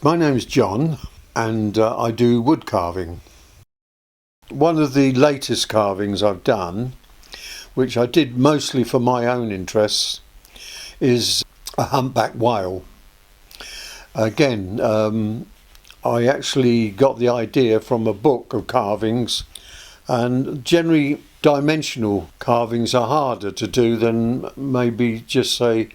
My name's John and I do wood carving. One of the latest carvings I've done, which I did mostly for my own interests, is a humpback whale. Again, I actually got the idea from a book of carvings, and generally dimensional carvings are harder to do than maybe just say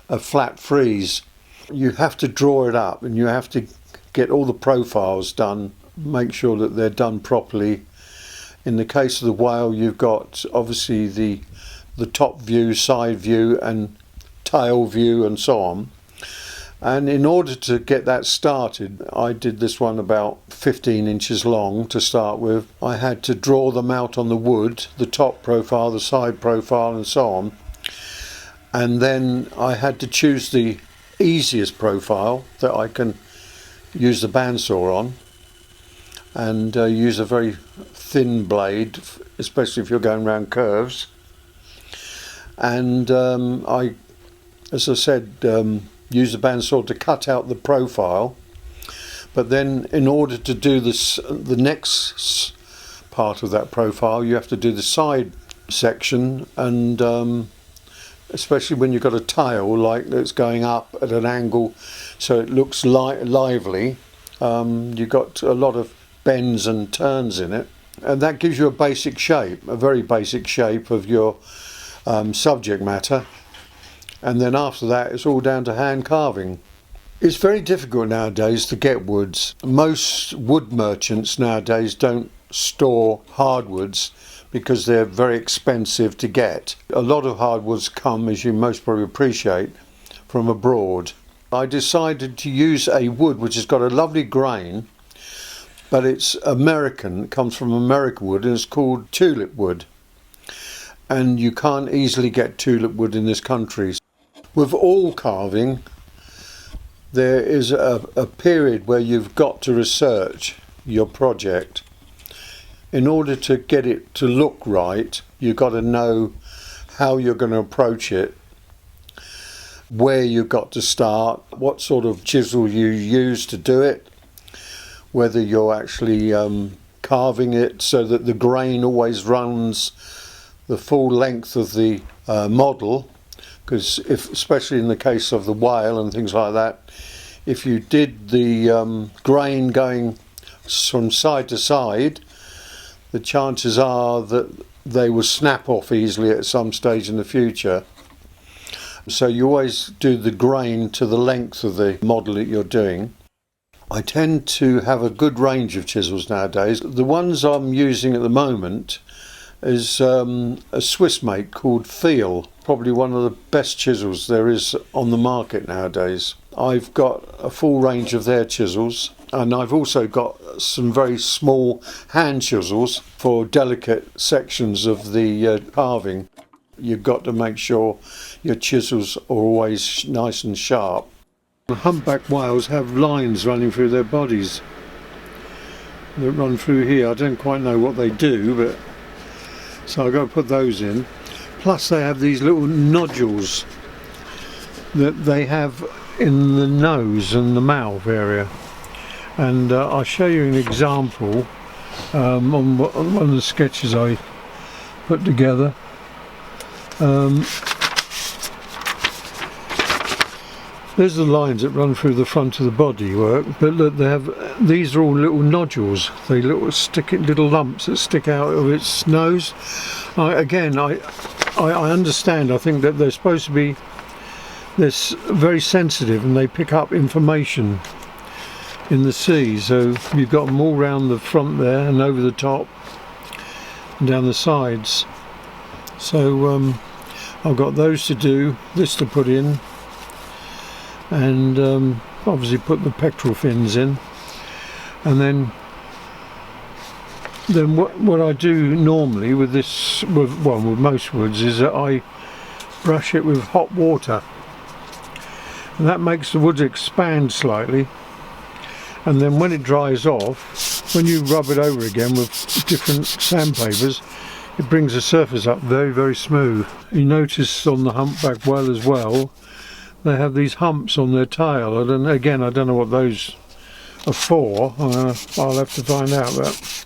a flat frieze. You have to draw it up and you have to get all the profiles done, make sure that they're done properly. In the case of the whale, you've got obviously the top view, side view and tail view and so on. And in order to get that started, I did this one about 15 inches long to start with. I had to draw them out on the wood, the top profile, the side profile and so on. And then I had to choose the easiest profile that I can use the bandsaw on, and use a very thin blade, especially if you're going around curves. And I, as I said, use the bandsaw to cut out the profile. But then in order to do this, the next part of that profile, you have to do the side section, and especially when you've got a tail like that's going up at an angle so it looks lively, you've got a lot of bends and turns in it, and that gives you a basic shape, a very basic shape of your subject matter. And then after that it's all down to hand carving. It's very difficult nowadays to get woods. Most wood merchants nowadays don't store hardwoods because they're very expensive to get. A lot of hardwoods come, as you most probably appreciate, from abroad. I decided to use a wood which has got a lovely grain, but it's American, it comes from American wood, and it's called tulip wood. And you can't easily get tulip wood in this country. With all carving, there is a period where you've got to research your project. In order to get it to look right, you've got to know how you're going to approach it, where you've got to start, what sort of chisel you use to do it, whether you're actually carving it so that the grain always runs the full length of the model, because especially in the case of the whale and things like that, if you did the grain going from side to side, the chances are that they will snap off easily at some stage in the future. So you always do the grain to the length of the model that you're doing. I tend to have a good range of chisels nowadays. The ones I'm using at the moment is a Swiss make called Feel, probably one of the best chisels there is on the market nowadays. I've got a full range of their chisels, and I've also got some very small hand chisels for delicate sections of the carving. You've got to make sure your chisels are always nice and sharp. The humpback whales have lines running through their bodies that run through here. I don't quite know what they do, but so I've got to put those in. Plus they have these little nodules that they have in the nose and the mouth area, and I'll show you an example on one of the sketches I put together. There's the lines that run through the front of the body work, but look, they have, these are all little nodules, they little lumps that stick out of its nose. I understand, I think that they're supposed to be very sensitive and they pick up information in the sea, so you've got them all round the front there and over the top and down the sides. So I've got those to do, this to put in, and obviously put the pectoral fins in, and then what I do normally with this, with most woods, is that I brush it with hot water, and that makes the wood expand slightly, and then when it dries off, when you rub it over again with different sandpapers, it brings the surface up very, very smooth. You notice on the humpback whale as well, they have these humps on their tail. I don't know what those a 4. I'll have to find out that.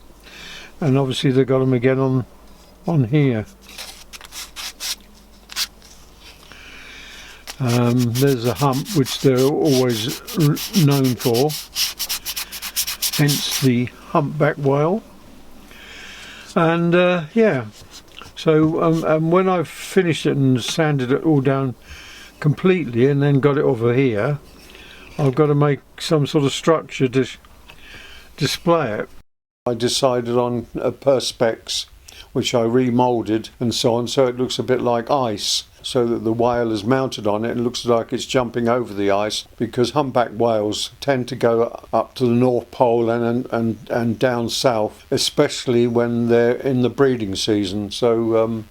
And obviously they've got them again on here. There's a hump, which they're always known for, hence the humpback whale. And yeah, so when I've finished it and sanded it all down completely and then got it over here, I've got to make some sort of structure to display it. I decided on a perspex, which I remoulded and so on, so it looks a bit like ice, so that the whale is mounted on it and looks like it's jumping over the ice, because humpback whales tend to go up to the North Pole and down south, especially when they're in the breeding season. So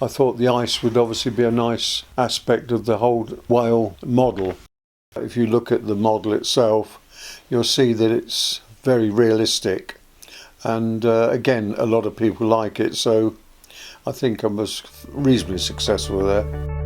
I thought the ice would obviously be a nice aspect of the whole whale model. If you look at the model itself, you'll see that it's very realistic, and again, a lot of people like it, so I think I was reasonably successful there.